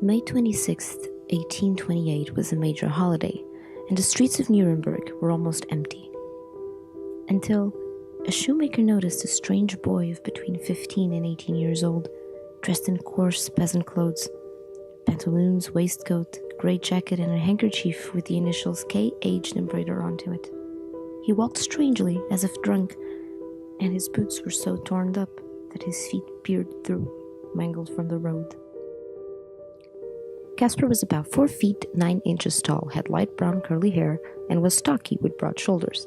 May 26th, 1828 was a major holiday, and the streets of Nuremberg were almost empty. Until a shoemaker noticed a strange boy of between 15 and 18 years old, dressed in coarse peasant clothes, pantaloons, waistcoat, grey jacket, and a handkerchief with the initials K.H. embroidered onto it. He walked strangely, as if drunk, and his boots were so torn up that his feet peered through, mangled from the road. Casper was about 4 feet 9 inches tall, had light brown curly hair, and was stocky with broad shoulders.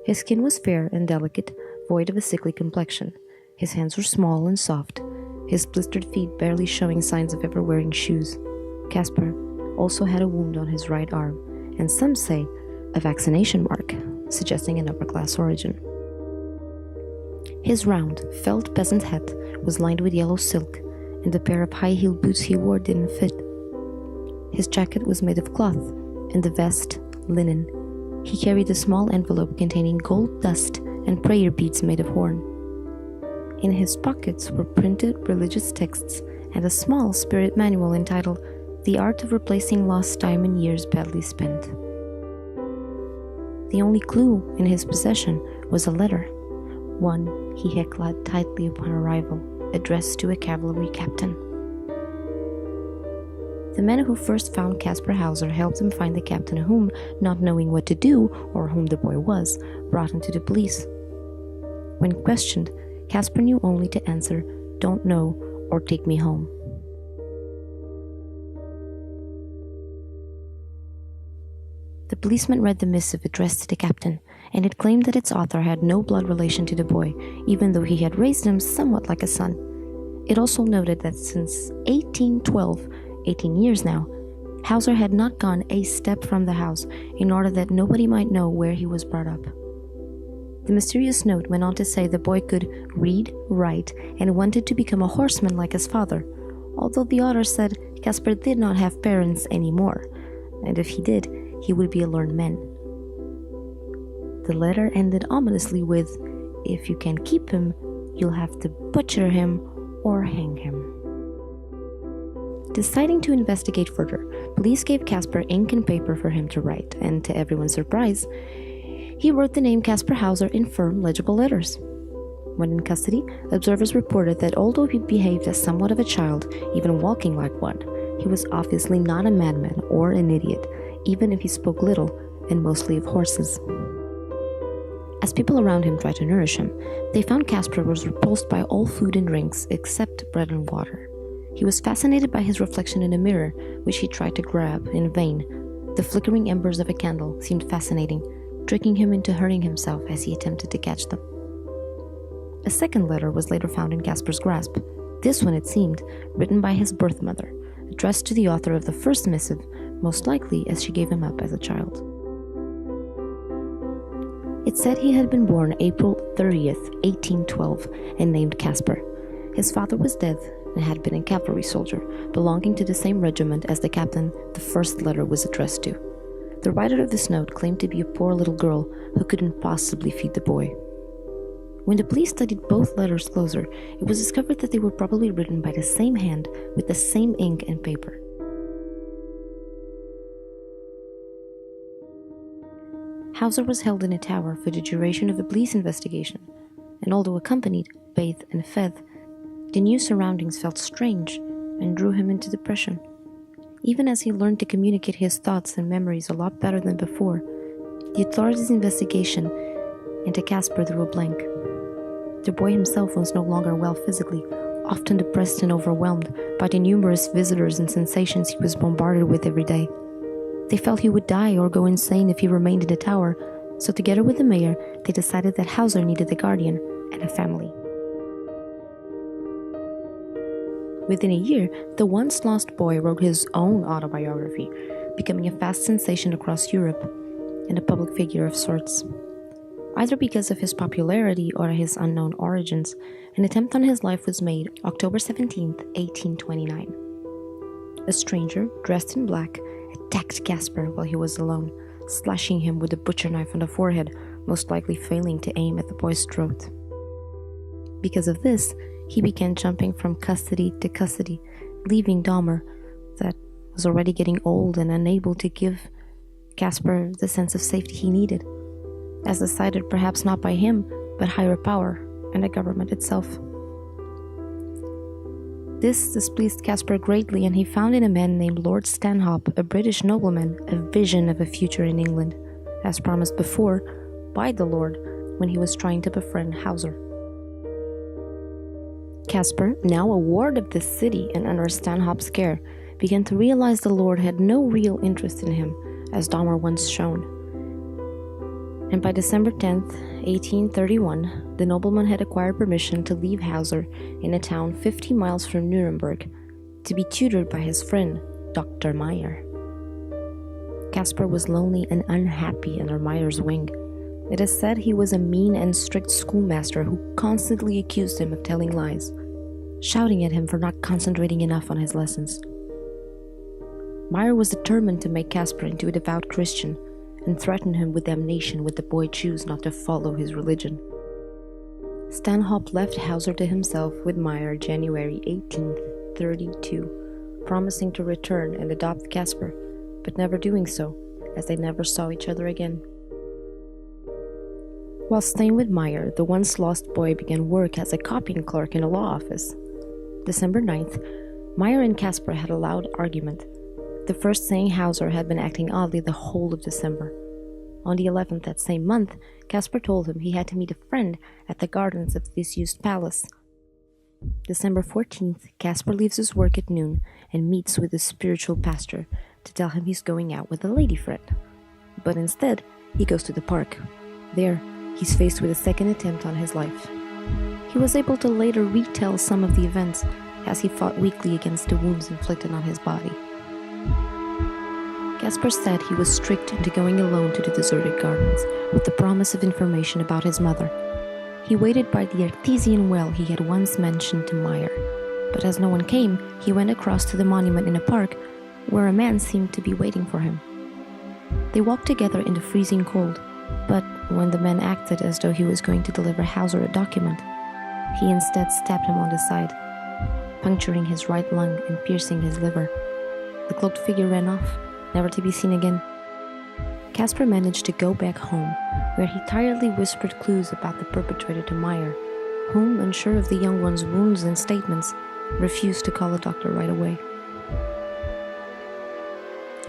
His skin was fair and delicate, void of a sickly complexion. His hands were small and soft, his blistered feet barely showing signs of ever wearing shoes. Casper also had a wound on his right arm, and some say a vaccination mark, suggesting an upper-class origin. His round, felt peasant hat was lined with yellow silk, and the pair of high-heeled boots he wore didn't fit. His jacket was made of cloth, and the vest, linen. He carried a small envelope containing gold dust and prayer beads made of horn. In his pockets were printed religious texts and a small spirit manual entitled The Art of Replacing Lost Time and Years Badly Spent. The only clue in his possession was a letter, one he had clad tightly upon arrival, addressed to a cavalry captain. The men who first found Kaspar Hauser helped him find the captain whom, not knowing what to do, or whom the boy was, brought him to the police. When questioned, Casper knew only to answer, "Don't know," or "Take me home." The policeman read the missive addressed to the captain, and it claimed that its author had no blood relation to the boy, even though he had raised him somewhat like a son. It also noted that since 1812, 18 years now, Hauser had not gone a step from the house in order that nobody might know where he was brought up. The mysterious note went on to say the boy could read, write, and wanted to become a horseman like his father, although the author said Casper did not have parents anymore, and if he did, he would be a learned man. The letter ended ominously with, "If you can keep him, you'll have to butcher him or hang him." Deciding to investigate further, police gave Casper ink and paper for him to write, and to everyone's surprise, he wrote the name Kaspar Hauser in firm, legible letters. When in custody, observers reported that although he behaved as somewhat of a child, even walking like one, he was obviously not a madman or an idiot, even if he spoke little and mostly of horses. As people around him tried to nourish him, they found Casper was repulsed by all food and drinks except bread and water. He was fascinated by his reflection in a mirror, which he tried to grab in vain. The flickering embers of a candle seemed fascinating, tricking him into hurting himself as he attempted to catch them. A second letter was later found in Casper's grasp, this one, it seemed, written by his birth mother, addressed to the author of the first missive, most likely as she gave him up as a child. It said he had been born April 30th, 1812, and named Casper. His father was dead and had been a cavalry soldier, belonging to the same regiment as the captain the first letter was addressed to. The writer of this note claimed to be a poor little girl who couldn't possibly feed the boy. When the police studied both letters closer, it was discovered that they were probably written by the same hand with the same ink and paper. Hauser was held in a tower for the duration of the police investigation, and although accompanied, bathed, and fed, the new surroundings felt strange and drew him into depression. Even as he learned to communicate his thoughts and memories a lot better than before, the authorities' investigation into Casper threw a blank. The boy himself was no longer well physically, often depressed and overwhelmed by the numerous visitors and sensations he was bombarded with every day. They felt he would die or go insane if he remained in the tower, so together with the mayor, they decided that Hauser needed a guardian and a family. Within a year, the once lost boy wrote his own autobiography, becoming a fast sensation across Europe and a public figure of sorts. Either because of his popularity or his unknown origins, an attempt on his life was made October 17th, 1829. A stranger, dressed in black, attacked Casper while he was alone, slashing him with a butcher knife on the forehead, most likely failing to aim at the boy's throat. Because of this, he began jumping from custody to custody, leaving Dahmer that was already getting old and unable to give Casper the sense of safety he needed, as decided perhaps not by him, but higher power and the government itself. This displeased Casper greatly, and he found in a man named Lord Stanhope, a British nobleman, a vision of a future in England, as promised before by the Lord when he was trying to befriend Hauser. Casper, now a ward of the city and under Stanhope's care, began to realize the Lord had no real interest in him, as Dahmer once shown. And by December 10th, 1831, the nobleman had acquired permission to leave Hauser in a town 50 miles from Nuremberg to be tutored by his friend, Dr. Meyer. Casper was lonely and unhappy under Meyer's wing. It is said he was a mean and strict schoolmaster who constantly accused him of telling lies, shouting at him for not concentrating enough on his lessons. Meyer was determined to make Casper into a devout Christian and threatened him with damnation would the boy choose not to follow his religion. Stanhope left Hauser to himself with Meyer January 1832, promising to return and adopt Casper, but never doing so, as they never saw each other again. While staying with Meyer, the once lost boy began work as a copying clerk in a law office. December 9th, Meyer and Casper had a loud argument, the first saying Hauser had been acting oddly the whole of December. On the 11th that same month, Casper told him he had to meet a friend at the gardens of the disused palace. December 14th, Casper leaves his work at noon and meets with his spiritual pastor to tell him he's going out with a lady friend. But instead, he goes to the park. There, he's faced with a second attempt on his life. He was able to later retell some of the events as he fought weakly against the wounds inflicted on his body. Casper said he was tricked into going alone to the deserted gardens with the promise of information about his mother. He waited by the artesian well he had once mentioned to Meyer, but as no one came, he went across to the monument in a park where a man seemed to be waiting for him. They walked together in the freezing cold, but when the man acted as though he was going to deliver Hauser a document, he instead stabbed him on the side, puncturing his right lung and piercing his liver. The cloaked figure ran off, never to be seen again. Casper managed to go back home, where he tiredly whispered clues about the perpetrator to Meyer, whom, unsure of the young one's wounds and statements, refused to call a doctor right away.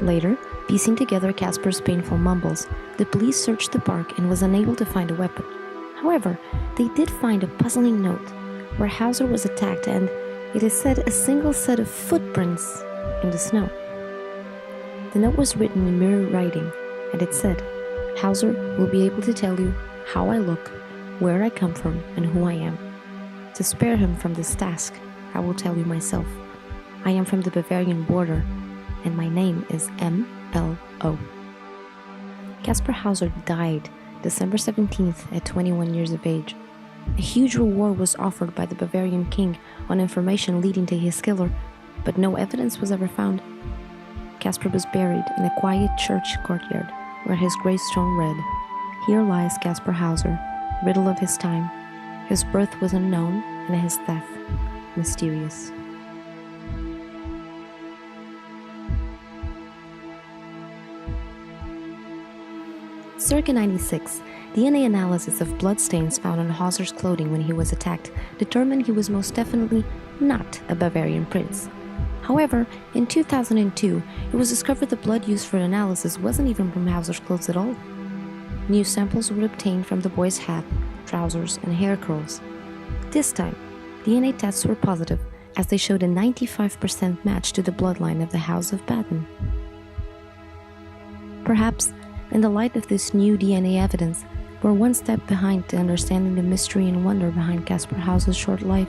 Later, piecing together Casper's painful mumbles, the police searched the park and was unable to find a weapon. However, they did find a puzzling note where Hauser was attacked and, it is said, a single set of footprints in the snow. The note was written in mirror writing, and it said, "Hauser will be able to tell you how I look, where I come from, and who I am. To spare him from this task, I will tell you myself. I am from the Bavarian border, and my name is M.L.O." Kaspar Hauser died December 17th at 21 years of age. A huge reward was offered by the Bavarian king on information leading to his killer, but no evidence was ever found. Casper was buried in a quiet church courtyard where his gravestone read, "Here lies Kaspar Hauser, riddle of his time. His birth was unknown and his death mysterious." Circa 96, DNA analysis of bloodstains found on Hauser's clothing when he was attacked determined he was most definitely not a Bavarian prince. However, in 2002, it was discovered the blood used for analysis wasn't even from Hauser's clothes at all. New samples were obtained from the boy's hat, trousers, and hair curls. This time, DNA tests were positive, as they showed a 95% match to the bloodline of the House of Baden. Perhaps, in the light of this new DNA evidence, we're one step behind to understanding the mystery and wonder behind Kaspar Hauser's short life.